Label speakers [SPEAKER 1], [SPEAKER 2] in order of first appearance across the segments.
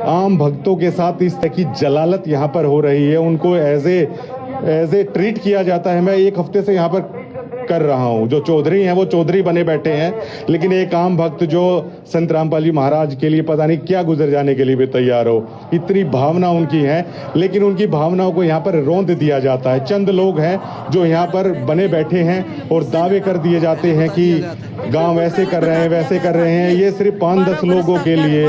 [SPEAKER 1] आम भक्तों के साथ इस तरह की जलालत यहाँ पर हो रही है, उनको एज ए ट्रीट किया जाता है। मैं एक हफ्ते से यहाँ पर कर रहा हूँ, जो चौधरी हैं वो चौधरी बने बैठे हैं, लेकिन एक आम भक्त जो संत रामपाल जी महाराज के लिए पता नहीं क्या गुजर जाने के लिए भी तैयार हो, इतनी भावना उनकी है, लेकिन उनकी भावनाओं को यहाँ पर रौंद दिया जाता है। चंद लोग हैं जो यहाँ पर बने बैठे हैं और दावे कर दिए जाते हैं कि गांव ऐसे कर रहे हैं वैसे कर रहे हैं। ये सिर्फ 5-10 लोगों के लिए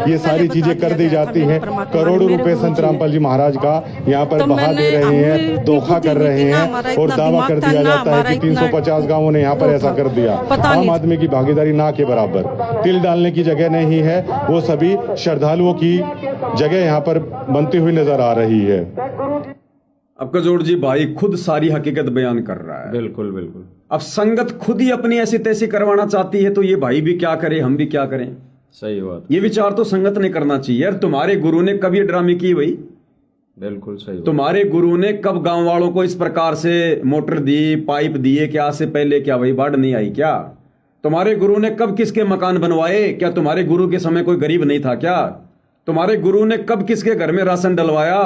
[SPEAKER 1] ये सारी चीजें कर दी जाती हैं। करोड़ों रुपए संत रामपाल जी महाराज का यहाँ पर बहा दे रहे हैं, धोखा कर रहे हैं और दावा कर दिया जाता है कि 350 गांवों ने यहाँ पर ऐसा कर दिया। आम आदमी की भागीदारी ना के बराबर, तिल डालने की जगह नहीं है, वो सभी श्रद्धालुओं की जगह यहाँ पर बनती हुई नजर आ रही है।
[SPEAKER 2] अब कजोड़ जी भाई खुद सारी हकीकत बयान कर रहा है।
[SPEAKER 3] बिल्कुल बिल्कुल।
[SPEAKER 2] अब संगत खुद ही अपनी ऐसी तैसी करवाना चाहती है, तो ये भाई भी क्या करे, हम भी क्या करें।
[SPEAKER 3] सही बात।
[SPEAKER 2] ये विचार तो संगत ने करना चाहिए यार। तुम्हारे गुरु ने कब ये ड्रामे की भाई?
[SPEAKER 3] बिल्कुल सही।
[SPEAKER 2] तुम्हारे गुरु ने कब गांव वालों को इस प्रकार से मोटर दी, पाइप दिए? क्या से पहले क्या भाई बाढ़ नहीं आई क्या? तुम्हारे गुरु ने कब किसके मकान बनवाए? क्या तुम्हारे गुरु के समय कोई गरीब नहीं था क्या? तुम्हारे गुरु ने कब किसके घर में राशन डलवाया?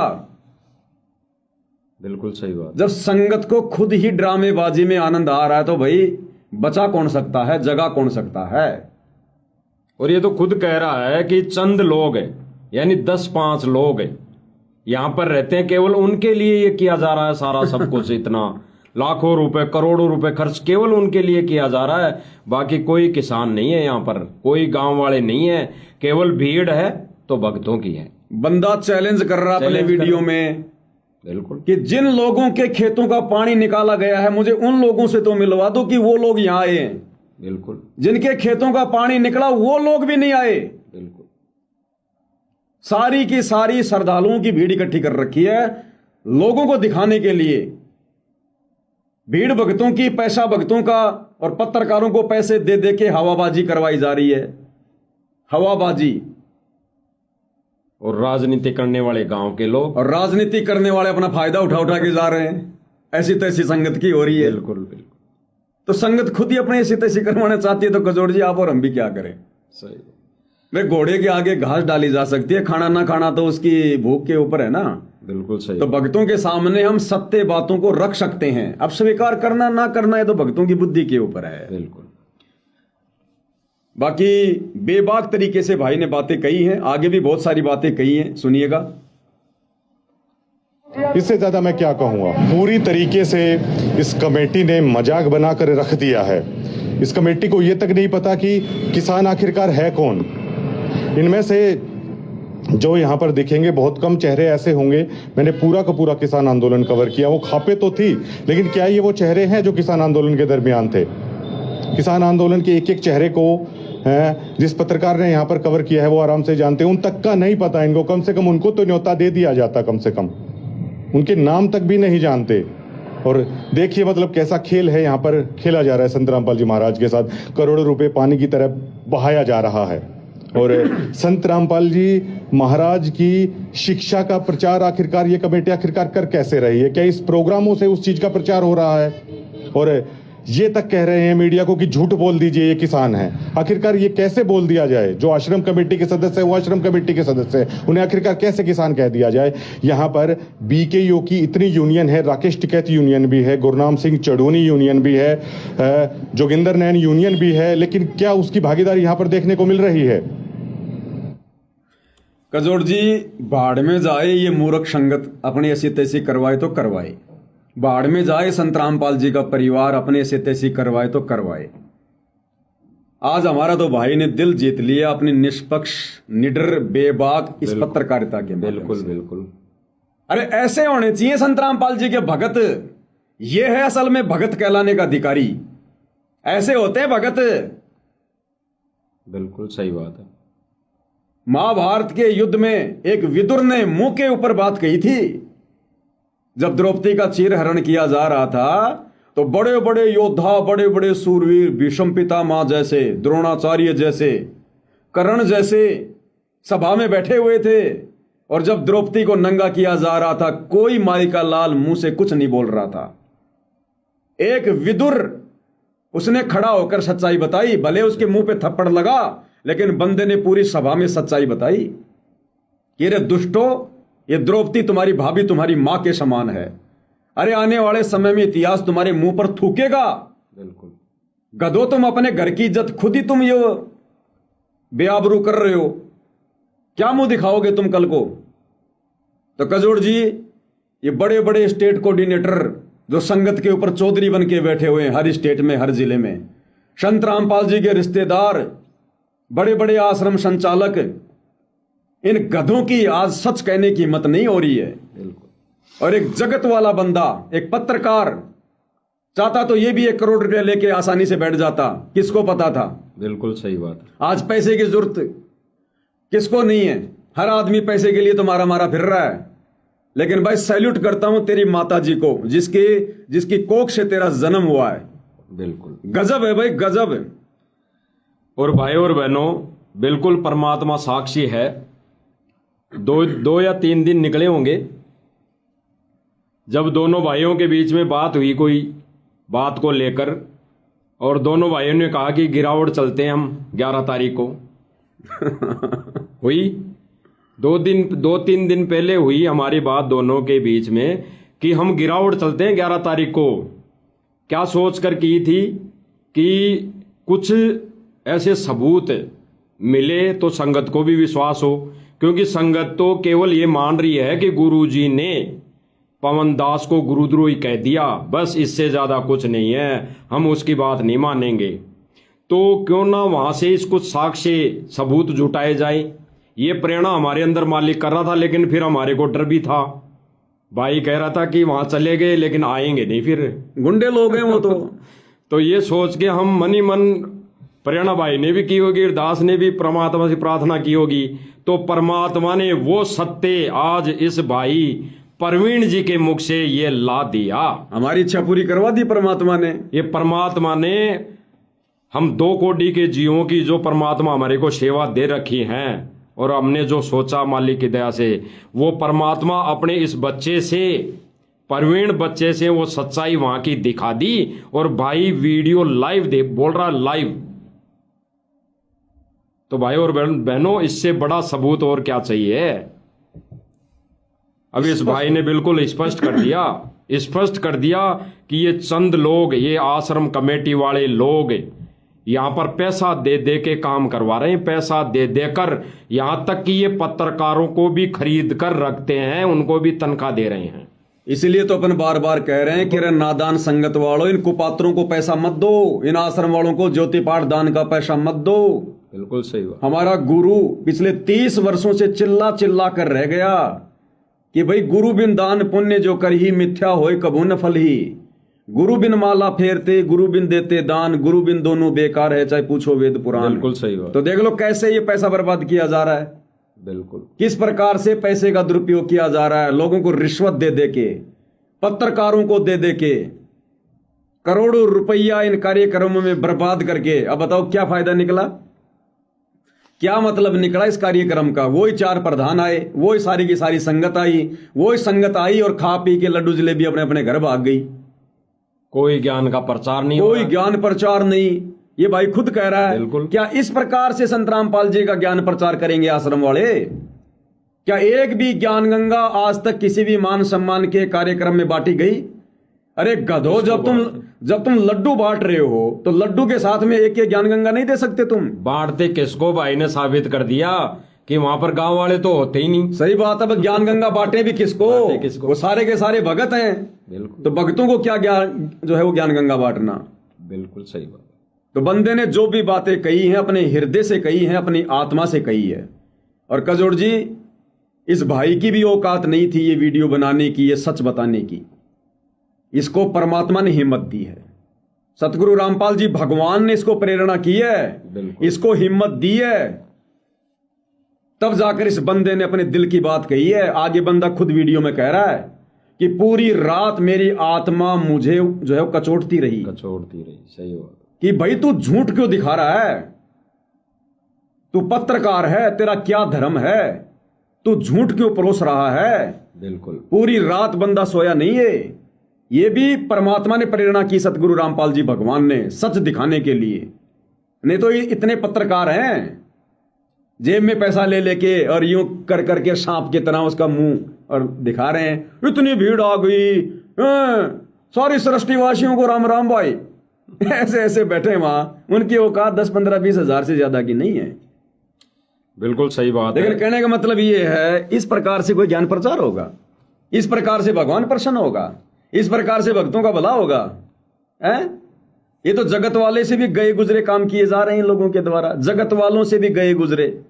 [SPEAKER 3] बिल्कुल सही बात।
[SPEAKER 2] जब संगत को खुद ही ड्रामेबाजी में आनंद आ रहा है तो भाई बचा कौन सकता है, जगा कौन सकता है?
[SPEAKER 3] और ये तो खुद कह रहा है कि चंद लोग हैं, यानी 10-5 लोग हैं यहां पर रहते हैं, केवल उनके लिए ये किया जा रहा है सारा सब कुछ। इतना लाखों रुपए करोड़ों रुपए खर्च केवल उनके लिए किया जा रहा है। बाकी कोई किसान नहीं है यहाँ पर, कोई गांव वाले नहीं है, केवल भीड़ है तो भक्तों की है।
[SPEAKER 2] बंदा चैलेंज कर रहा अपने वीडियो में
[SPEAKER 3] बिल्कुल
[SPEAKER 2] कि जिन लोगों के खेतों का पानी निकाला गया है मुझे उन लोगों से तो मिलवा दो कि वो लोग यहाँ आए हैं।
[SPEAKER 3] बिल्कुल।
[SPEAKER 2] जिनके खेतों का पानी निकला वो लोग भी नहीं आए।
[SPEAKER 3] बिल्कुल।
[SPEAKER 2] सारी की सारी श्रद्धालुओं की भीड़ इकट्ठी कर रखी है लोगों को दिखाने के लिए। भीड़ भक्तों की, पैसा भक्तों का, और पत्रकारों को पैसे दे दे के हवाबाजी करवाई जा रही है। हवाबाजी।
[SPEAKER 3] और राजनीति करने वाले गांव के लोग,
[SPEAKER 2] और राजनीति करने वाले अपना फायदा उठा उठा के जा रहे हैं। ऐसी तैसी संगत की हो रही है।
[SPEAKER 3] बिल्कुल बिल्कुल।
[SPEAKER 2] तो संगत खुद ही अपने ऐसी तैसी करवाना चाहती है, तो कजोड़ जी आप और हम भी क्या करें?
[SPEAKER 3] सही।
[SPEAKER 2] वे घोड़े के आगे घास डाली जा सकती है, खाना ना खाना तो उसकी भूख के ऊपर है ना।
[SPEAKER 3] बिल्कुल सही।
[SPEAKER 2] तो भक्तों के सामने हम सत्य बातों को रख सकते हैं। अब स्वीकार करना ना करना है तो भक्तों की बुद्धि के ऊपर है।
[SPEAKER 3] बिल्कुल।
[SPEAKER 2] बाकी बेबाक तरीके से भाई ने बातें कही हैं, आगे भी बहुत सारी बातें कही हैं, सुनिएगा।
[SPEAKER 1] इससे ज्यादा मैं क्या कहूँगा। पूरी तरीके से इस कमेटी ने मजाक बनाकर रख दिया है। इस कमेटी को ये तक नहीं पता कि किसान आखिरकार है कौन। इनमें से जो यहाँ पर दिखेंगे बहुत कम चेहरे ऐसे होंगे। मैंने पूरा का पूरा किसान आंदोलन कवर किया। वो खापे तो थी, लेकिन क्या ये वो चेहरे हैं जो किसान आंदोलन के दरमियान थे? किसान आंदोलन के एक एक चेहरे को जिस पत्रकार ने यहाँ पर कवर किया है वो आराम से जानते हैं। उन तक का नहीं पता इनको। कम से कम उनको तो न्योता दे दिया जाता, कम से कम उनके नाम तक भी नहीं जानते। और देखिए मतलब कैसा खेल है यहाँ पर खेला जा रहा है संत रामपाल जी महाराज के साथ। करोड़ों रुपए पानी की तरह बहाया जा रहा है। और संत रामपाल जी महाराज की शिक्षा का प्रचार आखिरकार ये कमेटी आखिरकार कर कैसे रही है? क्या इस प्रोग्रामों से उस चीज का प्रचार हो रहा है? और ये तक कह रहे हैं मीडिया को कि झूठ बोल दीजिए, ये किसान है। आखिरकार ये कैसे बोल दिया जाए? जो आश्रम कमेटी के सदस्य है वो आश्रम कमेटी के सदस्य है, उन्हें आखिरकार कैसे किसान कह दिया जाए? यहाँ पर बीकेयू की इतनी यूनियन है, राकेश टिकैत यूनियन भी है, गुरनाम सिंह चढ़ूनी यूनियन भी है, जोगिंदर नैन यूनियन भी है, लेकिन क्या उसकी भागीदारी यहाँ पर देखने को मिल रही है?
[SPEAKER 2] कजोड़ जी बाढ़ में जाए ये मूर्ख संगत, अपनी ऐसी तैसी करवाए तो करवाए। बाढ़ में जाए संत रामपाल जी का परिवार, अपने ऐसी तैसी करवाए तो करवाए। आज हमारा तो भाई ने दिल जीत लिया अपनी निष्पक्ष, निडर, बेबाक इस पत्रकारिता के।
[SPEAKER 3] बिल्कुल बिल्कुल।
[SPEAKER 2] अरे ऐसे होने चाहिए संत रामपाल जी के भगत। ये है असल में भगत कहलाने का अधिकारी। ऐसे होते हैं भगत।
[SPEAKER 3] बिल्कुल सही बात है।
[SPEAKER 2] महाभारत के युद्ध में एक विदुर ने मुंह के ऊपर बात कही थी। जब द्रौपदी का चीर हरण किया जा रहा था तो बड़े बड़े योद्धा, बड़े बड़े सूरवीर, भीष्म पितामह जैसे, द्रोणाचार्य जैसे, कर्ण जैसे सभा में बैठे हुए थे। और जब द्रौपदी को नंगा किया जा रहा था, कोई माई का लाल मुंह से कुछ नहीं बोल रहा था। एक विदुर, उसने खड़ा होकर सच्चाई बताई। भले उसके मुंह पे थप्पड़ लगा, लेकिन बंदे ने पूरी सभा में सच्चाई बताई। कि अरे दुष्टो, ये द्रौपदी तुम्हारी भाभी तुम्हारी मां के समान है। अरे आने वाले समय में इतिहास तुम्हारे मुंह पर थूकेगा।
[SPEAKER 3] बिल्कुल।
[SPEAKER 2] गधो, तुम अपने घर की इज्जत खुद ही तुम ये बेआबरू कर रहे हो, क्या मुंह दिखाओगे तुम कल को? तो कजोड़ जी, ये बड़े बड़े स्टेट कोऑर्डिनेटर जो संगत के ऊपर चौधरी बन के बैठे हुए हैं हर स्टेट में, हर जिले में, संत रामपाल जी के रिश्तेदार, बड़े बड़े आश्रम संचालक, इन गधों की आज सच कहने की हिम्मत नहीं हो रही है।
[SPEAKER 3] बिल्कुल।
[SPEAKER 2] और एक जगत वाला बंदा, एक पत्रकार चाहता तो ये भी 1 करोड़ रुपया लेके आसानी से बैठ जाता, किसको पता था?
[SPEAKER 3] बिल्कुल सही बात।
[SPEAKER 2] आज पैसे की जरूरत किसको नहीं है? हर आदमी पैसे के लिए तो मारा मारा फिर रहा है। लेकिन भाई सैल्यूट करता हूं तेरी माता जी को, जिसकी कोख से तेरा जन्म हुआ है।
[SPEAKER 3] बिल्कुल
[SPEAKER 2] गजब है भाई, गजब है।
[SPEAKER 3] और भाई और बहनों, बिल्कुल परमात्मा साक्षी है। दो या 3 दिन निकले होंगे जब दोनों भाइयों के बीच में बात हुई, कोई बात को लेकर, और दोनों भाइयों ने कहा कि गिरावट चलते हैं हम 11 तारीख को। हुई 2-3 दिन पहले हुई हमारी बात दोनों के बीच में कि हम गिरावट चलते हैं 11 तारीख को। क्या सोच कर की थी कि कुछ ऐसे सबूत मिले तो संगत को भी विश्वास हो, क्योंकि संगत तो केवल ये मान रही है कि गुरुजी ने पवन दास को गुरुद्रोही कह दिया, बस, इससे ज्यादा कुछ नहीं है, हम उसकी बात नहीं मानेंगे। तो क्यों ना वहां से कुछ साक्ष्य सबूत जुटाए जाए। ये प्रेरणा हमारे अंदर मालिक कर रहा था, लेकिन फिर हमारे को डर भी था। भाई कह रहा था कि वहां चले गए लेकिन आएंगे नहीं, फिर
[SPEAKER 2] गुंडे लोग हैं वो तो।
[SPEAKER 3] तो ये सोच के हम मन ही मन, प्रेरणा भाई ने भी की होगी, दास ने भी परमात्मा से प्रार्थना की होगी, तो परमात्मा ने वो सत्य आज इस भाई प्रवीण जी के मुख से ये ला दिया।
[SPEAKER 2] हमारी इच्छा पूरी करवा दी परमात्मा ने।
[SPEAKER 3] ये परमात्मा ने हम 2 कोटि के जीवों की जो परमात्मा हमारे को सेवा दे रखी है, और हमने जो सोचा मालिक की दया से, वो परमात्मा अपने इस बच्चे से, प्रवीण बच्चे से, वो सच्चाई वहां की दिखा दी। और भाई वीडियो लाइव दे बोल रहा, लाइव। तो भाई और बहनों, इससे बड़ा सबूत और क्या चाहिए? अब इस भाई ने बिल्कुल स्पष्ट कर दिया कि ये चंद लोग, ये आश्रम कमेटी वाले लोग यहां पर पैसा दे दे के काम करवा रहे हैं, पैसा दे देकर, यहां तक कि ये पत्रकारों को भी खरीद कर रखते हैं, उनको भी तनख्वाह दे रहे हैं।
[SPEAKER 2] इसलिए तो अपन बार बार कह रहे हैं कि रे नादान संगत वालों, इन कुपात्रों को पैसा मत दो, इन आश्रम वालों को ज्योति पाठ दान का पैसा मत दो।
[SPEAKER 3] बिल्कुल सही बात।
[SPEAKER 2] हमारा गुरु पिछले 30 वर्षों से चिल्ला चिल्ला कर रह गया कि भाई गुरु बिन दान पुण्य जो कर ही मिथ्या होए कभू न फल ही। गुरु बिन माला फेरते, गुरु बिन देते दान, गुरु बिन दोनों बेकार है, चाहे पूछो वेद पुराण।
[SPEAKER 3] बिल्कुल सही बात।
[SPEAKER 2] तो देख लो कैसे ये पैसा बर्बाद किया जा रहा है।
[SPEAKER 3] बिल्कुल।
[SPEAKER 2] किस प्रकार से पैसे का दुरुपयोग किया जा रहा है, लोगों को रिश्वत दे दे के, पत्रकारों को दे दे के, करोड़ों रुपया इन कार्यक्रमों में बर्बाद करके। अब बताओ क्या फायदा निकला, क्या मतलब निकला इस कार्यक्रम का? वही 4 प्रधान आए, वही सारी की सारी संगत आई और खा पी के लड्डू जलेबी अपने अपने घर भाग गई।
[SPEAKER 3] कोई ज्ञान का प्रचार नहीं,
[SPEAKER 2] कोई ज्ञान प्रचार नहीं। ये भाई खुद कह रहा है।
[SPEAKER 3] बिल्कुल।
[SPEAKER 2] क्या इस प्रकार से संत रामपाल जी का ज्ञान प्रचार करेंगे आश्रम वाले? क्या एक भी ज्ञान गंगा आज तक किसी भी मान सम्मान के कार्यक्रम में बांटी गई? अरे गधो, जब तुम लड्डू बांट रहे हो तो लड्डू के साथ में एक ज्ञान गंगा नहीं दे सकते तुम?
[SPEAKER 3] बांटते किसको? भाई ने साबित कर दिया कि वहां पर गांव वाले तो होते ही नहीं।
[SPEAKER 2] सही बात है। अब ज्ञान गंगा बांटे भी किसको? वो सारे के सारे भगत हैं।
[SPEAKER 3] बिल्कुल।
[SPEAKER 2] तो भक्तों को क्या ज्ञान जो है वो ज्ञान गंगा बांटना?
[SPEAKER 3] बिल्कुल सही बात।
[SPEAKER 2] तो बंदे ने जो भी बातें कही हैं अपने हृदय से कही हैं, अपनी आत्मा से कही है। और कजोड़ जी, इस भाई की भी औकात नहीं थी ये वीडियो बनाने की, ये सच बताने की। इसको परमात्मा ने हिम्मत दी है, सतगुरु रामपाल जी भगवान ने इसको प्रेरणा की है, इसको हिम्मत दी है, तब जाकर इस बंदे ने अपने दिल की बात कही है। आगे बंदा खुद वीडियो में कह रहा है कि पूरी रात मेरी आत्मा मुझे जो है कचोटती रही।
[SPEAKER 3] सही बात।
[SPEAKER 2] कि भाई तू झूठ क्यों दिखा रहा है? तू पत्रकार है, तेरा क्या धर्म है? तू झूठ क्यों परोस रहा है?
[SPEAKER 3] बिल्कुल। पूरी
[SPEAKER 2] पूरी रात बंदा सोया नहीं है। ये भी परमात्मा ने प्रेरणा की, सतगुरु रामपाल जी भगवान ने, सच दिखाने के लिए। नहीं तो ये इतने पत्रकार हैं, जेब में पैसा ले लेके और यूं कर करके सांप की तरह उसका मुंह और दिखा रहे हैं, इतनी भीड़ आ गई, सारी सृष्टिवासियों को राम राम भाई। ऐसे ऐसे बैठे वहां, उनकी औकात 10-15-20 हजार से ज्यादा की नहीं है।
[SPEAKER 3] बिल्कुल सही बात है।
[SPEAKER 2] लेकिन कहने का मतलब ये है, इस प्रकार से कोई ज्ञान प्रचार होगा, इस प्रकार से भगवान प्रसन्न होगा, इस प्रकार से भक्तों का भला होगा? है ये तो जगत वाले से भी गए गुजरे काम किए जा रहे हैं लोगों के द्वारा, जगत वालों से भी गए गुजरे।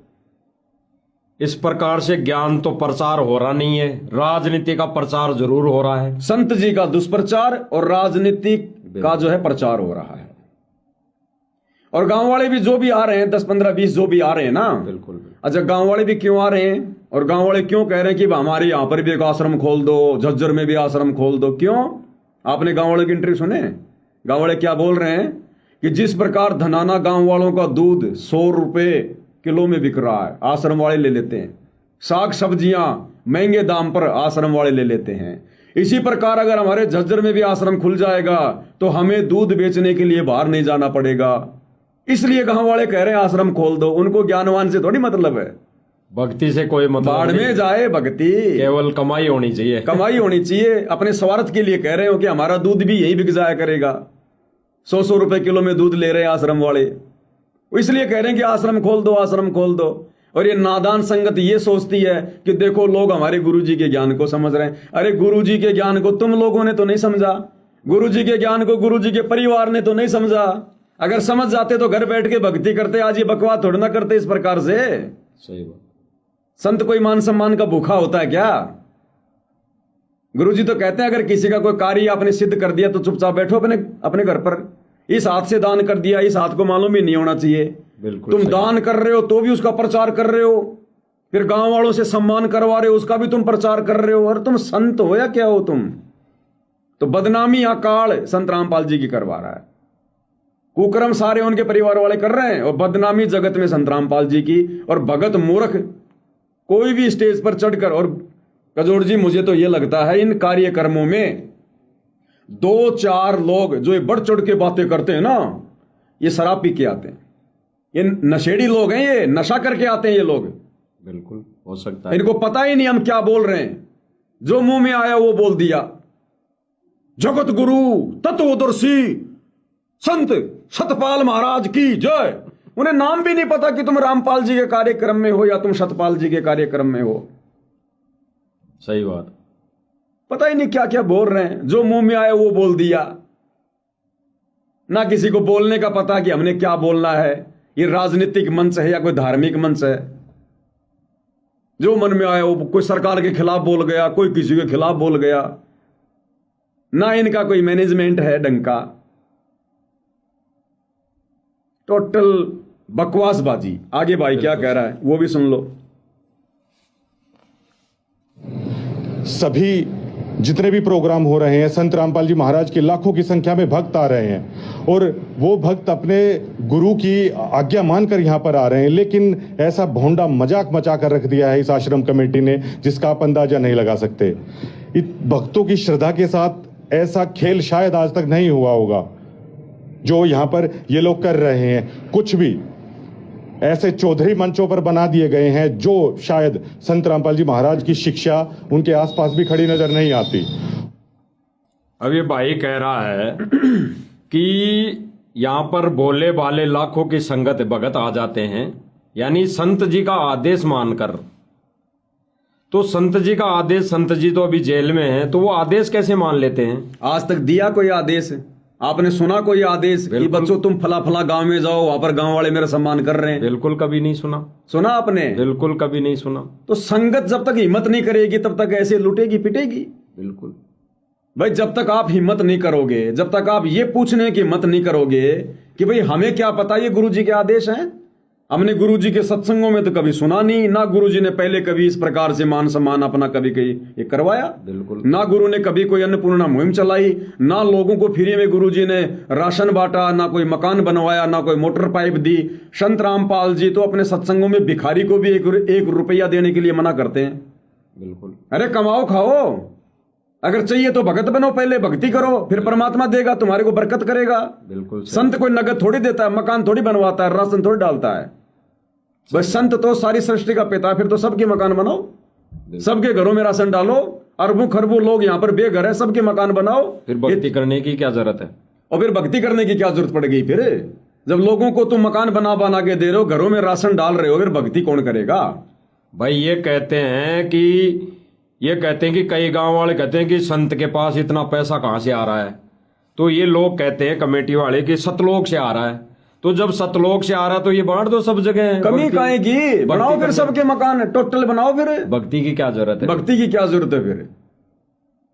[SPEAKER 3] इस प्रकार से ज्ञान तो प्रचार हो रहा नहीं है, राजनीति का प्रचार जरूर हो रहा है।
[SPEAKER 2] संत जी का दुष्प्रचार और राजनीति का जो है प्रचार हो रहा है। और गांव वाले भी जो भी आ रहे हैं, 10-15-20 जो भी आ रहे हैं ना,
[SPEAKER 3] बिल्कुल।
[SPEAKER 2] अच्छा, गांव वाले भी क्यों आ रहे हैं और गांव वाले क्यों कह रहे हैं कि हमारे यहां पर भी एक आश्रम खोल दो, झज्जर में भी आश्रम खोल दो? क्यों? आपने गांव वाले की इंटरव्यू सुने? गांव वाले क्या बोल रहे हैं कि जिस प्रकार धनाना गांव वालों का दूध 100 रुपए किलो में बिक रहा है, आश्रम वाले ले लेते हैं। साग सब्जियां महंगे दाम पर आश्रम वाले ले लेते हैं। इसी प्रकार अगर हमारे झज्जर में भी आश्रम खुल जाएगा तो हमें दूध बेचने के लिए बाहर नहीं जाना पड़ेगा। इसलिए गांव वाले कह रहे हैं आश्रम खोल दो। उनको ज्ञानवान से थोड़ी मतलब है,
[SPEAKER 3] भक्ति से कोई मतलब
[SPEAKER 2] बाढ़ में जाए भक्ति,
[SPEAKER 3] केवल कमाई होनी चाहिए।
[SPEAKER 2] कमाई होनी चाहिए। अपने स्वार्थ के लिए कह रहे हो कि हमारा दूध भी यही बिक जाया करेगा। 100 रुपए किलो में दूध ले रहे हैं आश्रम वाले, इसलिए कह रहे हैं कि आश्रम खोल दो, आश्रम खोल दो। और ये नादान संगत ये सोचती है कि देखो लोग हमारे गुरुजी के ज्ञान को समझ रहे हैं। अरे गुरुजी के ज्ञान को तुम लोगों ने तो नहीं समझा, गुरुजी के ज्ञान को गुरुजी के परिवार ने तो नहीं समझा। अगर समझ जाते तो घर बैठ के भक्ति करते, आज ये बकवास थोड़ा ना करते इस प्रकार से।
[SPEAKER 3] सही बात।
[SPEAKER 2] संत कोई मान सम्मान का भूखा होता है क्या? गुरुजी तो कहते हैं अगर किसी का कोई कार्य आपने सिद्ध कर दिया तो चुपचाप बैठो अपने घर पर। इस हाथ से दान कर दिया, इस हाथ को मालूम ही नहीं होना चाहिए।
[SPEAKER 3] बिल्कुल
[SPEAKER 2] तुम दान कर रहे हो तो भी उसका प्रचार कर रहे हो, फिर गांव वालों से सम्मान करवा रहे हो, उसका भी तुम प्रचार कर रहे हो। और तुम संत हो या क्या हो तुम? तो बदनामी अकाल संत रामपाल जी की करवा रहा है, कुकर्म सारे उनके परिवार वाले कर रहे हैं, और बदनामी जगत में संत रामपाल जी की। और भगत मूर्ख कोई भी स्टेज पर चढ़कर, और कजोड़ जी मुझे तो यह लगता है इन कार्यक्रमों में 2-4 लोग जो ये बढ़ चढ़ के बातें करते हैं ना, ये शराब पी के आते हैं। ये नशेड़ी लोग हैं, ये नशा करके आते हैं ये लोग।
[SPEAKER 3] बिल्कुल हो सकता है,
[SPEAKER 2] इनको पता ही नहीं हम क्या बोल रहे हैं, जो मुंह में आया वो बोल दिया। जगत गुरु तत्वदर्शी संत सतपाल महाराज की जय। उन्हें नाम भी नहीं पता कि तुम रामपाल जी के कार्यक्रम में हो या तुम सतपाल जी के कार्यक्रम में हो।
[SPEAKER 3] सही बात।
[SPEAKER 2] पता ही नहीं क्या क्या बोल रहे हैं, जो मुंह में आया वो बोल दिया। ना किसी को बोलने का पता कि हमने क्या बोलना है, ये राजनीतिक मंच है या कोई धार्मिक मंच है। जो मन में आया वो कोई सरकार के खिलाफ बोल गया, कोई किसी के खिलाफ बोल गया। ना इनका कोई मैनेजमेंट है ढंग का, टोटल बकवासबाजी। आगे भाई क्या कह रहा है वो भी सुन लो।
[SPEAKER 1] सभी जितने भी प्रोग्राम हो रहे हैं, संत रामपाल जी महाराज के लाखों की संख्या में भक्त आ रहे हैं और वो भक्त अपने गुरु की आज्ञा मानकर यहाँ पर आ रहे हैं। लेकिन ऐसा भोंडा मजाक मचा कर रख दिया है इस आश्रम कमेटी ने, जिसका आप अंदाजा नहीं लगा सकते। भक्तों की श्रद्धा के साथ ऐसा खेल शायद आज तक नहीं हुआ होगा जो यहाँ पर ये लोग कर रहे हैं। कुछ भी ऐसे चौधरी मंचों पर बना दिए गए हैं जो शायद संत रामपाल जी महाराज की शिक्षा उनके आसपास भी खड़ी नजर नहीं आती।
[SPEAKER 3] अब ये भाई कह रहा है कि यहाँ पर भोले भाले लाखों की संगत भगत आ जाते हैं, यानी संत जी का आदेश मानकर। तो संत जी का आदेश, संत जी तो अभी जेल में हैं, तो वो आदेश कैसे मान लेते हैं?
[SPEAKER 2] आज तक दिया कोई आदेश? आपने सुना कोई आदेश कि बच्चों तुम फला फला गांव में जाओ, वहां पर गांव वाले मेरा सम्मान कर रहे हैं?
[SPEAKER 3] बिल्कुल कभी नहीं सुना।
[SPEAKER 2] सुना आपने?
[SPEAKER 3] बिल्कुल कभी नहीं सुना।
[SPEAKER 2] तो संगत जब तक हिम्मत नहीं करेगी तब तक ऐसे लुटेगी पिटेगी।
[SPEAKER 3] बिल्कुल
[SPEAKER 2] भाई, जब तक आप हिम्मत नहीं करोगे, जब तक आप ये पूछने की हिम्मत नहीं करोगे कि भाई हमें क्या पता ये गुरुजी के आदेश हैं, हमने गुरुजी के सत्संगों में तो कभी सुना नहीं, ना गुरुजी ने पहले कभी इस प्रकार से मान सम्मान अपना कभी कहीं ये करवाया।
[SPEAKER 3] बिल्कुल।
[SPEAKER 2] ना गुरु ने कभी कोई अन्नपूर्णा मुहिम चलाई, ना लोगों को फ्री में गुरुजी ने राशन बांटा, ना कोई मकान बनवाया, ना कोई मोटर पाइप दी। संत रामपाल जी तो अपने सत्संगों में भिखारी को भी एक रुपया देने के लिए मना करते हैं।
[SPEAKER 3] बिल्कुल।
[SPEAKER 2] अरे कमाओ खाओ, अगर चाहिए तो भगत बनो, पहले भक्ति करो, फिर परमात्मा देगा, तुम्हारे को बरकत करेगा।
[SPEAKER 3] बिल्कुल।
[SPEAKER 2] संत कोई नगद थोड़ी देता है, मकान थोड़ी बनवाता है, राशन थोड़ी डालता है। बस संत तो सारी सृष्टि का पिता, फिर तो सबके मकान बनाओ, सबके घरों में राशन डालो, अरबों खरबों लोग यहाँ पर बेघर है, सबके मकान बनाओ।
[SPEAKER 3] फिर भक्ति करने की क्या जरूरत है?
[SPEAKER 2] और फिर भक्ति करने की क्या जरूरत पड़ेगी? फिर जब लोगों को तुम मकान बना बना के दे रहे हो, घरों में राशन डाल रहे हो, फिर भक्ति कौन करेगा?
[SPEAKER 3] भाई ये कहते हैं कि कई गांव वाले कहते हैं कि संत के पास इतना पैसा कहां से आ रहा है। तो ये लोग कहते हैं कमेटी वाले कि सतलोक से आ रहा है। तो जब सतलोक से आ रहा है तो ये बांट दो सब जगह।
[SPEAKER 2] कमी काहे की? बनाओ फिर सबके मकान टोटल बनाओ। फिर
[SPEAKER 3] भक्ति की क्या जरूरत है?
[SPEAKER 2] भक्ति की क्या जरूरत है? फिर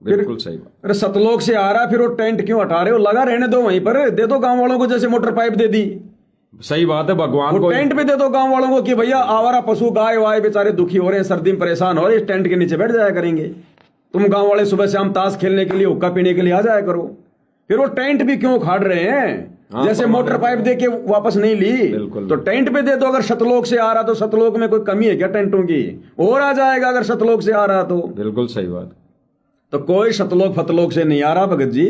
[SPEAKER 3] बिल्कुल सही बात।
[SPEAKER 2] अरे सतलोक से आ रहा है, फिर वो टेंट क्यों हटा रहे हो? लगा रहने दो वहीं पर, दे दो गांव वालों को, जैसे मोटर पाइप दे दी।
[SPEAKER 3] सही बात है। भगवान को
[SPEAKER 2] टेंट भी दे दो गांव वालों को कि भैया आवारा पशु गाय वाय बेचारे दुखी हो रहे हैं, सर्दी में परेशान हो रहे हैं, इस टेंट के नीचे बैठ जाया करेंगे। तुम गांव वाले सुबह शाम ताश खेलने के लिए, हुक्का पीने के लिए आ जाया करो। फिर वो टेंट भी क्यों उखाड़ रहे हैं? जैसे मोटर पाइप दे के वापस नहीं ली, तो टेंट पे दे दो। अगर सतलोक से आ रहा तो सतलोक में कोई कमी है क्या टेंटों की? और आ जाएगा अगर सतलोक से आ रहा तो।
[SPEAKER 3] बिल्कुल सही बात।
[SPEAKER 2] तो कोई सतलोक फतलोक से नहीं आ रहा भगत जी।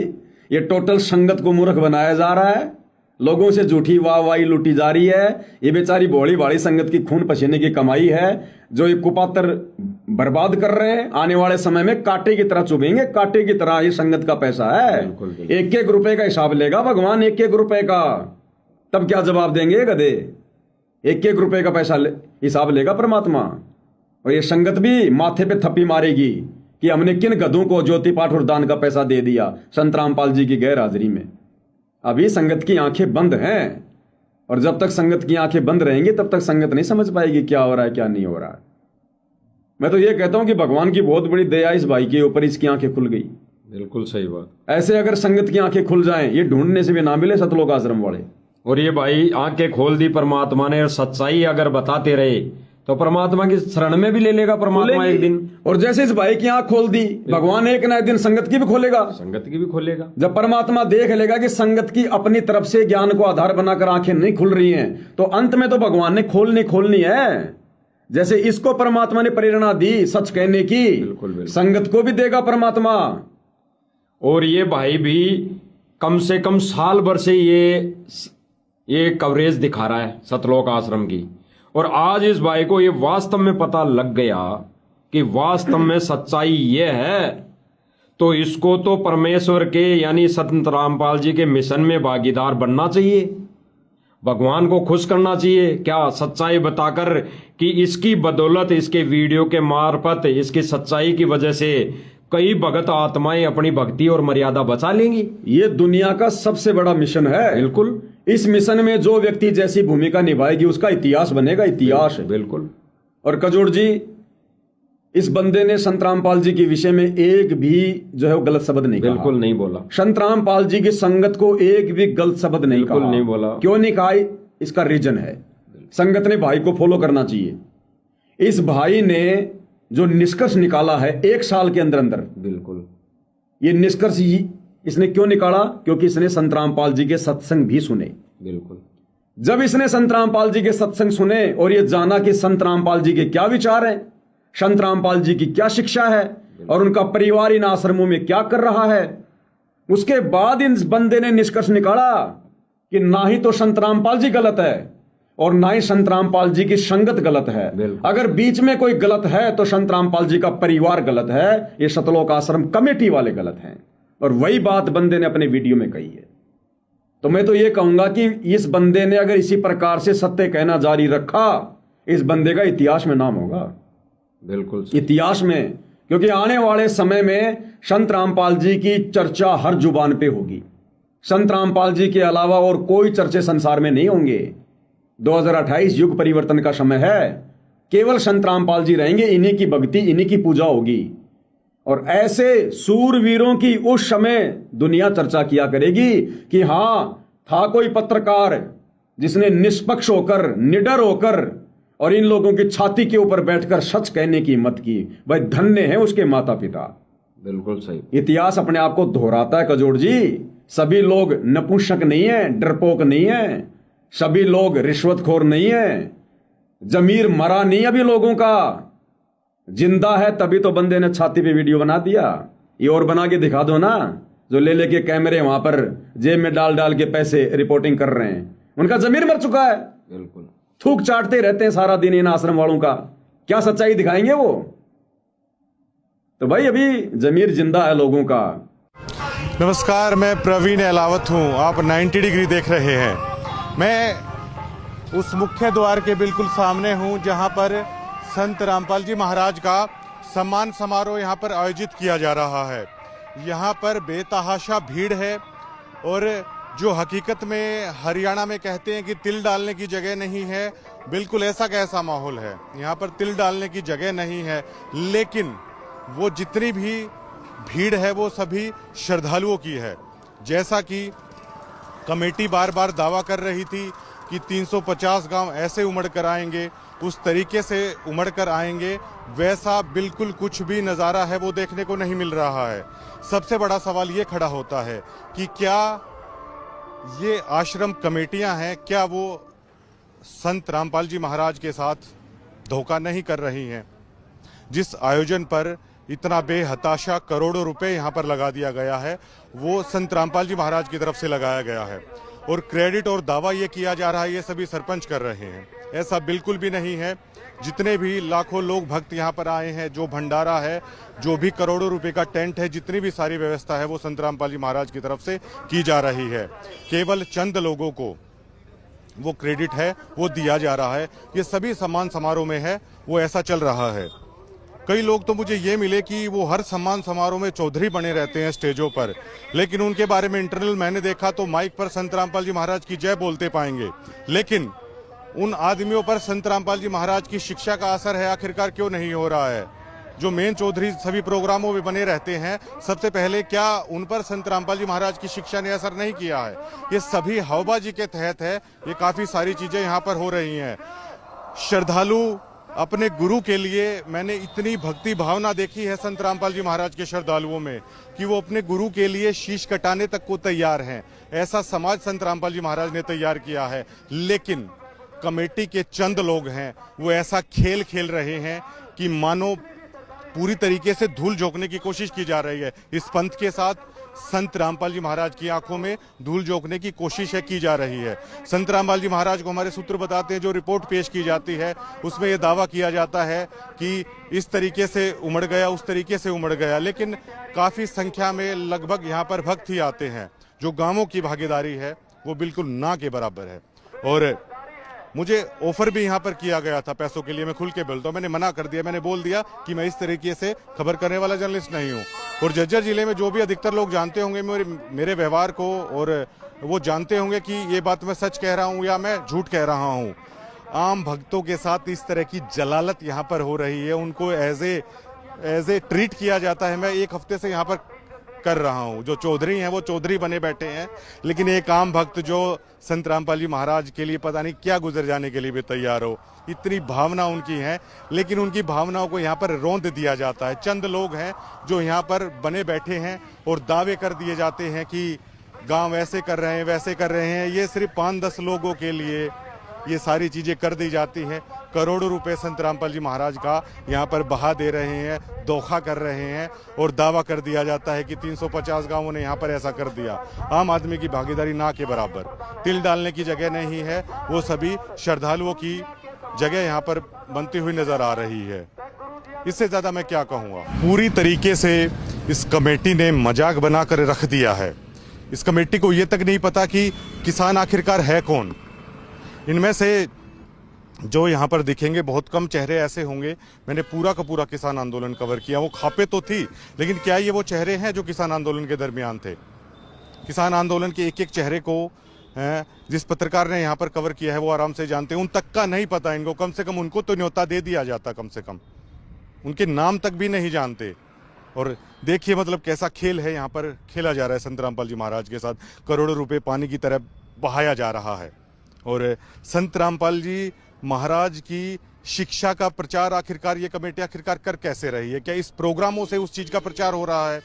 [SPEAKER 2] ये टोटल संगत को मूर्ख बनाया जा रहा है, लोगों से झूठी वाहवाही लूटी जा रही है। ये बेचारी भोली भाड़ी संगत की खून पसीने की कमाई है, जो ये कुपात्र बर्बाद कर रहे हैं। आने वाले समय में कांटे की तरह चुभेंगे, कांटे की तरह। ये संगत का पैसा है। एक एक रुपए का हिसाब लेगा भगवान, एक एक रुपए का। तब क्या जवाब देंगे गधे? एक एक रुपए का पैसा हिसाब लेगा परमात्मा। और ये संगत भी माथे पे थप्पी मारेगी कि हमने किन गधों को ज्योति पाठ और दान का पैसा दे दिया संत रामपाल जी की गैर हाजिरी में। अभी संगत की आंखें बंद हैं, और जब तक संगत की आंखें बंद रहेंगी तब तक संगत नहीं समझ पाएगी क्या हो रहा है क्या नहीं हो रहा है। मैं तो ये कहता हूं कि भगवान की बहुत बड़ी दया इस भाई के ऊपर, इसकी आंखें खुल गई।
[SPEAKER 3] बिल्कुल सही बात।
[SPEAKER 2] ऐसे अगर संगत की आंखें खुल जाएं, ये ढूंढने से भी ना मिले सतलोक आश्रम वाले।
[SPEAKER 3] और ये भाई आंखें खोल दी परमात्मा ने, और सच्चाई अगर बताते रहे तो परमात्मा की शरण में भी ले लेगा परमात्मा एक दिन।
[SPEAKER 2] और जैसे इस भाई की आंख खोल दी, भगवान एक ना एक दिन संगत की भी खोलेगा।
[SPEAKER 3] संगत की भी खोलेगा।
[SPEAKER 2] जब परमात्मा देख लेगा कि संगत की अपनी तरफ से ज्ञान को आधार बनाकर आंखें नहीं खुल रही हैं, तो अंत में तो भगवान ने खोलनी है। जैसे इसको परमात्मा ने प्रेरणा दी सच कहने की,
[SPEAKER 3] बिल्कुल, बिल्कुल।
[SPEAKER 2] संगत को भी देगा परमात्मा।
[SPEAKER 3] और ये भाई भी कम से कम साल भर से ये कवरेज दिखा रहा है सतलोक आश्रम की। और आज इस भाई को ये वास्तव में पता लग गया कि वास्तव में सच्चाई ये है, तो इसको तो परमेश्वर के यानी संत रामपाल जी के मिशन में भागीदार बनना चाहिए, भगवान को खुश करना चाहिए। क्या सच्चाई बताकर कि इसकी बदौलत, इसके वीडियो के मार्फत, इसकी सच्चाई की वजह से कई भगत आत्माएं अपनी भक्ति और मर्यादा बचा लेंगी।
[SPEAKER 2] ये दुनिया का सबसे बड़ा मिशन है।
[SPEAKER 3] बिल्कुल।
[SPEAKER 2] इस मिशन में जो व्यक्ति जैसी भूमिका निभाएगी उसका इतिहास बनेगा, इतिहास।
[SPEAKER 3] बिल्कुल।
[SPEAKER 2] और कजोड़ जी, इस बंदे ने संत रामपाल जी के विषय में एक भी जो है वो गलत शब्द नहीं कहा।
[SPEAKER 3] बिल्कुल नहीं बोला।
[SPEAKER 2] संत रामपाल जी की संगत को एक भी गलत शब्द नहीं कहा।
[SPEAKER 3] बिल्कुल नहीं बोला।
[SPEAKER 2] क्यों नहीं कहा? इसका रीजन है, संगत ने भाई को फॉलो करना चाहिए। इस भाई ने जो निष्कर्ष निकाला है 1 साल के अंदर अंदर,
[SPEAKER 3] बिल्कुल,
[SPEAKER 2] ये निष्कर्ष इसने क्यों निकाला? क्योंकि इसने संत रामपाल जी के सत्संग भी सुने।
[SPEAKER 3] बिल्कुल।
[SPEAKER 2] जब इसने संत रामपाल जी के सत्संग सुने और ये जाना कि संत रामपाल जी के क्या विचार हैं, संत रामपाल जी की क्या शिक्षा है, और उनका परिवार इन आश्रमों में क्या कर रहा है, उसके बाद इन बंदे ने निष्कर्ष निकाला कि ना ही तो संत रामपाल जी गलत है और ना ही संत रामपाल जी की संगत गलत है। अगर बीच में कोई गलत है तो संत रामपाल जी का परिवार गलत है, ये सतलोक आश्रम कमेटी वाले गलत हैं। और वही बात बंदे ने अपने वीडियो में कही है। तो मैं तो ये कहूंगा कि इस बंदे ने अगर इसी प्रकार से सत्य कहना जारी रखा, इस बंदे का इतिहास में नाम होगा।
[SPEAKER 3] बिल्कुल
[SPEAKER 2] इतिहास में, क्योंकि आने वाले समय में संत रामपाल जी की चर्चा हर जुबान पे होगी। संत रामपाल जी के अलावा और कोई चर्चे संसार में नहीं होंगे। 2028 युग परिवर्तन का समय है, केवल संत रामपाल जी रहेंगे, इन्हीं की भक्ति, इन्हीं की पूजा होगी। और ऐसे सूरवीरों की उस समय दुनिया चर्चा किया करेगी कि हां, था कोई पत्रकार जिसने निष्पक्ष होकर, निडर होकर और इन लोगों की छाती के ऊपर बैठकर सच कहने की हिम्मत की। भाई धन्य है उसके माता पिता।
[SPEAKER 3] बिल्कुल सही।
[SPEAKER 2] इतिहास अपने आप को दोहराता है कजोड़ जी। सभी लोग नपुंसक नहीं है, डरपोक नहीं है, सभी लोग रिश्वतखोर नहीं है, जमीर मरा नहीं अभी लोगों का, जिंदा है। तभी तो बंदे ने छाती पे वीडियो बना दिया। ये और बना के दिखा दो ना, जो ले लेके कैमरे वहां पर जेब में डाल डाल के पैसे रिपोर्टिंग कर रहे हैं, उनका जमीर मर चुका है।
[SPEAKER 3] बिल्कुल।
[SPEAKER 2] थूक चाटते रहते हैं सारा दिन इन आश्रम वालों का। क्या सच्चाई दिखाएंगे वो? तो भाई अभी जमीर जिंदा है लोगों का।
[SPEAKER 1] नमस्कार, मैं प्रवीण अहलावत हूँ। आप 90 डिग्री देख रहे हैं। मैं उस मुख्य द्वार के बिल्कुल सामने हूँ जहाँ पर संत रामपाल जी महाराज का सम्मान समारोह यहाँ पर आयोजित किया जा रहा है। यहाँ पर बेतहाशा भीड़ है और जो हकीकत में हरियाणा में कहते हैं कि तिल डालने की जगह नहीं है, बिल्कुल ऐसा कैसा माहौल है। यहाँ पर तिल डालने की जगह नहीं है, लेकिन वो जितनी भी भीड़ है वो सभी श्रद्धालुओं की है। जैसा कि कमेटी बार बार दावा कर रही थी कि 350 गांव ऐसे उमड़ कर आएंगे, उस तरीके से उमड़ कर आएंगे, वैसा बिल्कुल कुछ भी नज़ारा है वो देखने को नहीं मिल रहा है। सबसे बड़ा सवाल ये खड़ा होता है कि क्या ये आश्रम कमेटियां हैं, क्या वो संत रामपाल जी महाराज के साथ धोखा नहीं कर रही हैं? जिस आयोजन पर इतना बेहताशा करोड़ों रुपए यहाँ पर लगा दिया गया है, वो संत रामपाल जी महाराज की तरफ से लगाया गया है और क्रेडिट और दावा ये किया जा रहा है ये सभी सरपंच कर रहे हैं। ऐसा बिल्कुल भी नहीं है। जितने भी लाखों लोग भक्त यहाँ पर आए हैं, जो भंडारा है, जो भी करोड़ों रुपए का टेंट है, जितनी भी सारी व्यवस्था है वो संत रामपाल जी महाराज की तरफ से की जा रही है। केवल चंद लोगों को वो क्रेडिट है वो दिया जा रहा है। ये सभी सम्मान समारोह में है वो ऐसा चल रहा है। कई लोग तो मुझे ये मिले कि वो हर सम्मान समारोह में चौधरी बने रहते हैं स्टेजों पर, लेकिन उनके बारे में इंटरनल मैंने देखा तो माइक पर संत रामपाल जी महाराज की जय बोलते पाएंगे, लेकिन उन आदमियों पर संत रामपाल जी महाराज की शिक्षा का असर है आखिरकार क्यों नहीं हो रहा है? जो मेन चौधरी सभी प्रोग्रामों में बने रहते हैं, सबसे पहले क्या उन पर संत रामपाल जी महाराज की शिक्षा ने असर नहीं किया है? ये सभी हवाबाजी के तहत है। ये काफ़ी सारी चीज़ें यहाँ पर हो रही हैं। श्रद्धालु अपने गुरु के लिए, मैंने इतनी भक्ति भावना देखी है संत रामपाल जी महाराज के श्रद्धालुओं में कि वो अपने गुरु के लिए शीश कटाने तक को तैयार हैं। ऐसा समाज संत रामपाल जी महाराज ने तैयार किया है। लेकिन कमेटी के चंद लोग हैं वो ऐसा खेल खेल रहे हैं कि मानो पूरी तरीके से धूल झोंकने की कोशिश की जा रही है। इस पंथ के साथ संत रामपाल जी महाराज की आंखों में धूल झोंकने की कोशिश है की जा रही है। संत रामपाल जी महाराज को हमारे सूत्र बताते हैं, जो रिपोर्ट पेश की जाती है उसमें यह दावा किया जाता है कि इस तरीके से उमड़ गया, उस तरीके से उमड़ गया, लेकिन काफ़ी संख्या में लगभग यहाँ पर भक्त ही आते हैं। जो गांवों की भागीदारी है वो बिल्कुल ना के बराबर है। और मुझे ऑफर भी यहाँ पर किया गया था पैसों के लिए, मैं खुल के बोलता हूँ, मैंने मना कर दिया। मैंने बोल दिया कि मैं इस तरीके से खबर करने वाला जर्नलिस्ट नहीं हूँ। और झज्जर जिले में जो भी अधिकतर लोग जानते होंगे मेरे व्यवहार को, और वो जानते होंगे कि ये बात मैं सच कह रहा हूँ या मैं झूठ कह रहा हूँ। आम भक्तों के साथ इस तरह की जलालत यहाँ पर हो रही है, उनको एज ए ट्रीट किया जाता है। मैं एक हफ्ते से यहाँ पर कर रहा हूँ। जो चौधरी हैं वो चौधरी बने बैठे हैं, लेकिन एक आम भक्त जो संत रामपाल जी महाराज के लिए पता नहीं क्या गुजर जाने के लिए भी तैयार हो, इतनी भावना उनकी है, लेकिन उनकी भावनाओं को यहाँ पर रौंद दिया जाता है। चंद लोग हैं जो यहाँ पर बने बैठे हैं और दावे कर दिए जाते हैं कि गांव ऐसे कर रहे हैं, वैसे कर रहे हैं। ये सिर्फ 5-10 लोगों के लिए ये सारी चीज़ें कर दी जाती हैं। करोड़ों रुपए संत रामपाल जी महाराज का यहाँ पर बहा दे रहे हैं, धोखा कर रहे हैं और दावा कर दिया जाता है कि 350 गांवों ने यहाँ पर ऐसा कर दिया। आम आदमी की भागीदारी ना के बराबर। तिल डालने की जगह नहीं है, वो सभी श्रद्धालुओं की जगह यहाँ पर बनती हुई नजर आ रही है। इससे ज़्यादा मैं क्या कहूँगा। पूरी तरीके से इस कमेटी ने मजाक बना कर रख दिया है। इस कमेटी को ये तक नहीं पता कि किसान आखिरकार है कौन। इनमें से जो यहाँ पर दिखेंगे बहुत कम चेहरे ऐसे होंगे। मैंने पूरा का पूरा किसान आंदोलन कवर किया। वो खापे तो थी, लेकिन क्या ये वो चेहरे हैं जो किसान आंदोलन के दरमियान थे? किसान आंदोलन के एक एक चेहरे को जिस पत्रकार ने यहाँ पर कवर किया है वो आराम से जानते हैं। उन तक का नहीं पता इनको। कम से कम उनको तो न्योता दे दिया जाता, कम से कम उनके नाम तक भी नहीं जानते। और देखिए मतलब कैसा खेल है यहाँ पर खेला जा रहा है संत रामपाल जी महाराज के साथ। करोड़ों रुपए पानी की तरह बहाया जा रहा है। और संत रामपाल जी महाराज की शिक्षा का प्रचार आखिरकार ये कमेटी आखिरकार कर कैसे रही है? क्या इस प्रोग्रामों से उस चीज़ का प्रचार हो रहा है?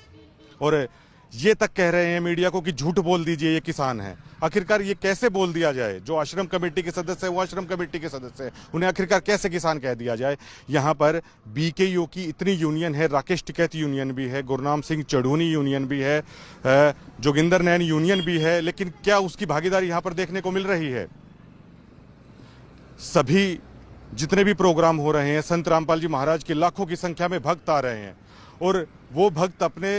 [SPEAKER 1] और ये तक कह रहे हैं मीडिया को कि झूठ बोल दीजिए, ये किसान है। आखिरकार ये कैसे बोल दिया जाए? जो आश्रम कमेटी के सदस्य है वो आश्रम कमेटी के सदस्य है, उन्हें आखिरकार कैसे किसान कह दिया जाए? यहाँ पर बीकेयू की इतनी यूनियन है, राकेश टिकैत यूनियन भी है, गुरनाम सिंह चढ़ूनी यूनियन भी है, जोगिंदर नैन यूनियन भी है, लेकिन क्या उसकी भागीदारी यहाँ पर देखने को मिल रही है? सभी जितने भी प्रोग्राम हो रहे हैं, संत रामपाल जी महाराज के लाखों की संख्या में भक्त आ रहे हैं और वो भक्त अपने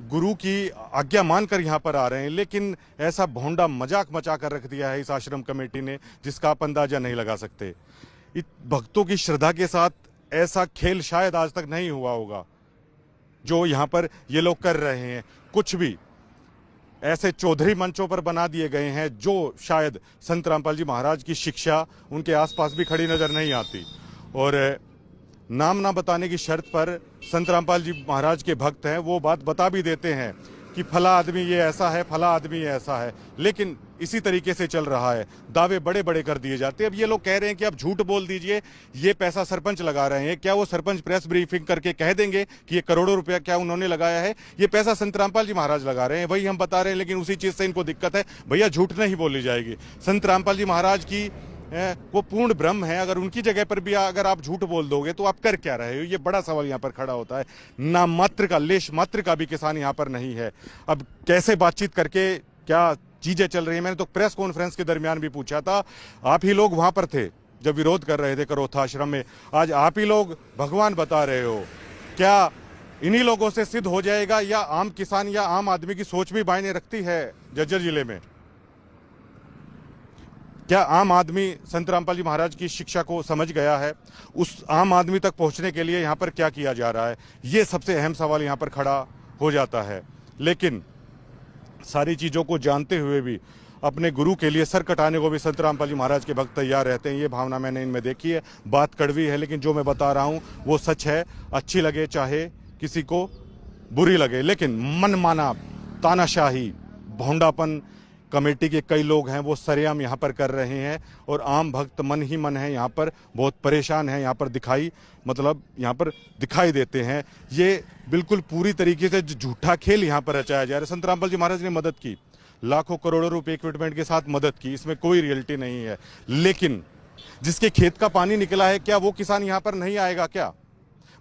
[SPEAKER 1] गुरु की आज्ञा मानकर यहाँ पर आ रहे हैं, लेकिन ऐसा भोंडा मजाक मचा कर रख दिया है इस आश्रम कमेटी ने जिसका आप अंदाजा नहीं लगा सकते। भक्तों की श्रद्धा के साथ ऐसा खेल शायद आज तक नहीं हुआ होगा जो यहाँ पर ये लोग कर रहे हैं। कुछ भी ऐसे चौधरी मंचों पर बना दिए गए हैं जो शायद संत रामपाल जी महाराज की शिक्षा उनके आसपास भी खड़ी नजर नहीं आती। और नाम ना बताने की शर्त पर संत रामपाल जी महाराज के भक्त हैं, वो बात बता भी देते हैं कि फला आदमी ये ऐसा है, फला आदमी ये ऐसा है, लेकिन इसी तरीके से चल रहा है। दावे बड़े बड़े कर दिए जाते हैं। अब ये लोग कह रहे हैं कि आप झूठ बोल दीजिए, ये पैसा सरपंच लगा रहे हैं। क्या वो सरपंच प्रेस ब्रीफिंग करके कह देंगे कि ये करोड़ों रुपया क्या उन्होंने लगाया है? ये पैसा संत रामपाल जी महाराज लगा रहे हैं, वही हम बता रहे हैं, लेकिन उसी चीज से इनको दिक्कत है। भैया झूठ नहीं बोली जाएगी। संत रामपाल जी महाराज की वो पूर्ण ब्रह्म है, अगर उनकी जगह पर भी अगर आप झूठ बोल दोगे तो आप कर क्या रहे हो? ये बड़ा सवाल यहाँ पर खड़ा होता है। नाम मात्र का, लेश मात्र का भी किसान यहाँ पर नहीं है। अब कैसे बातचीत करके क्या चीजें चल रही हैं? मैंने तो प्रेस कॉन्फ्रेंस के दरमियान भी पूछा था, आप ही लोग वहां पर थे जब विरोध कर रहे थे करोथा आश्रम में, आज आप ही लोग भगवान बता रहे हो। क्या इन्हीं लोगों से सिद्ध हो जाएगा या आम किसान या आम आदमी की सोच भी मायने रखती है? झज्जर जिले में क्या आम आदमी संत रामपाल जी महाराज की शिक्षा को समझ गया है? उस आम आदमी तक पहुंचने के लिए यहाँ पर क्या किया जा रहा है? ये सबसे अहम सवाल यहाँ पर खड़ा हो जाता है। लेकिन सारी चीज़ों को जानते हुए भी अपने गुरु के लिए सर कटाने को भी संत रामपाल जी महाराज के भक्त तैयार रहते हैं। ये भावना मैंने इनमें देखी है। बात कड़वी है, लेकिन जो मैं बता रहा हूँ वो सच है। अच्छी लगे चाहे किसी को बुरी लगे, लेकिन मनमाना तानाशाही भोंडापन कमेटी के कई लोग हैं वो सरेआम यहाँ पर कर रहे हैं और आम भक्त मन ही मन है यहाँ पर बहुत परेशान है। यहाँ पर यहाँ पर दिखाई देते हैं। ये बिल्कुल पूरी तरीके से झूठा खेल यहाँ पर रचाया जा रहा है। संत रामपाल जी महाराज ने मदद की, लाखों करोड़ों रुपए इक्विपमेंट के साथ मदद की, इसमें कोई रियलिटी नहीं है। लेकिन जिसके खेत का पानी निकला है, क्या वो किसान यहाँ पर नहीं आएगा? क्या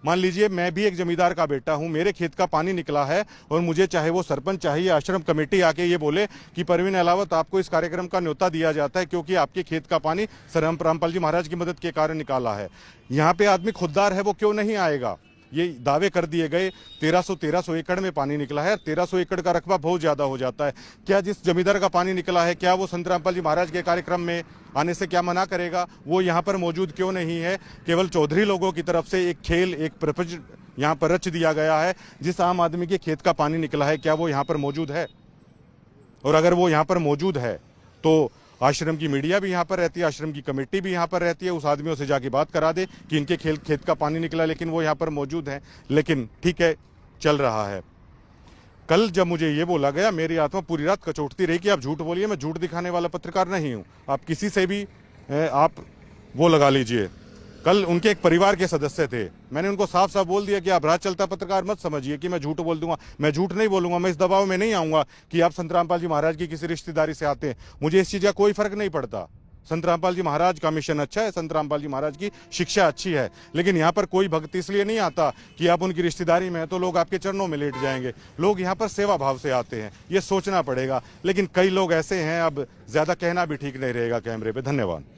[SPEAKER 1] मान लीजिए मैं भी एक जमींदार का बेटा हूं, मेरे खेत का पानी निकला है और मुझे चाहे वो सरपंच चाहिए आश्रम कमेटी आके ये बोले कि परवीन अलावत आपको इस कार्यक्रम का न्योता दिया जाता है क्योंकि आपके खेत का पानी संत रामपाल जी महाराज की मदद के कारण निकाला है। यहाँ पे आदमी खुददार है, वो क्यों नहीं आएगा? ये दावे कर दिए गए 1300 एकड़ में पानी निकला है। 1300 एकड़ का रकबा बहुत ज्यादा हो जाता है। क्या जिस जमींदार का पानी निकला है, क्या वो संत रामपाल जी महाराज के कार्यक्रम में आने से क्या मना करेगा? वो यहाँ पर मौजूद क्यों नहीं है? केवल चौधरी लोगों की तरफ से एक खेल, एक प्रपंच यहाँ पर रच दिया गया है। जिस आम आदमी के खेत का पानी निकला है, क्या वो यहाँ पर मौजूद है? और अगर वो यहाँ पर मौजूद है तो आश्रम की मीडिया भी यहाँ पर रहती है, आश्रम की कमेटी भी यहाँ पर रहती है, उस आदमियों से जाके बात करा दे कि इनके खेत का पानी निकला, लेकिन वो यहाँ पर मौजूद है। लेकिन ठीक है, चल रहा है। कल जब मुझे ये बोला गया, मेरी आत्मा पूरी रात कचोटती रही कि आप झूठ बोलिए। मैं झूठ दिखाने वाला पत्रकार नहीं हूँ। आप किसी से भी आप वो लगा लीजिए। कल उनके एक परिवार के सदस्य थे, मैंने उनको साफ साफ बोल दिया कि आप राज चलता पत्रकार मत समझिए कि मैं झूठ बोल दूंगा। मैं झूठ नहीं बोलूंगा। मैं इस दबाव में नहीं आऊंगा कि आप संत रामपाल जी महाराज की किसी रिश्तेदारी से आते हैं। मुझे इस चीज का कोई फर्क नहीं पड़ता। संत रामपाल जी महाराज का मिशन अच्छा है, संत रामपाल जी महाराज की शिक्षा अच्छी है, लेकिन यहाँ पर कोई भक्त इसलिए नहीं आता कि आप उनकी रिश्तेदारी में हैं तो लोग आपके चरणों में लेट जाएंगे। लोग यहाँ पर सेवा भाव से आते हैं, ये सोचना पड़ेगा। लेकिन कई लोग ऐसे हैं, अब ज्यादा कहना भी ठीक नहीं रहेगा कैमरे पे। धन्यवाद।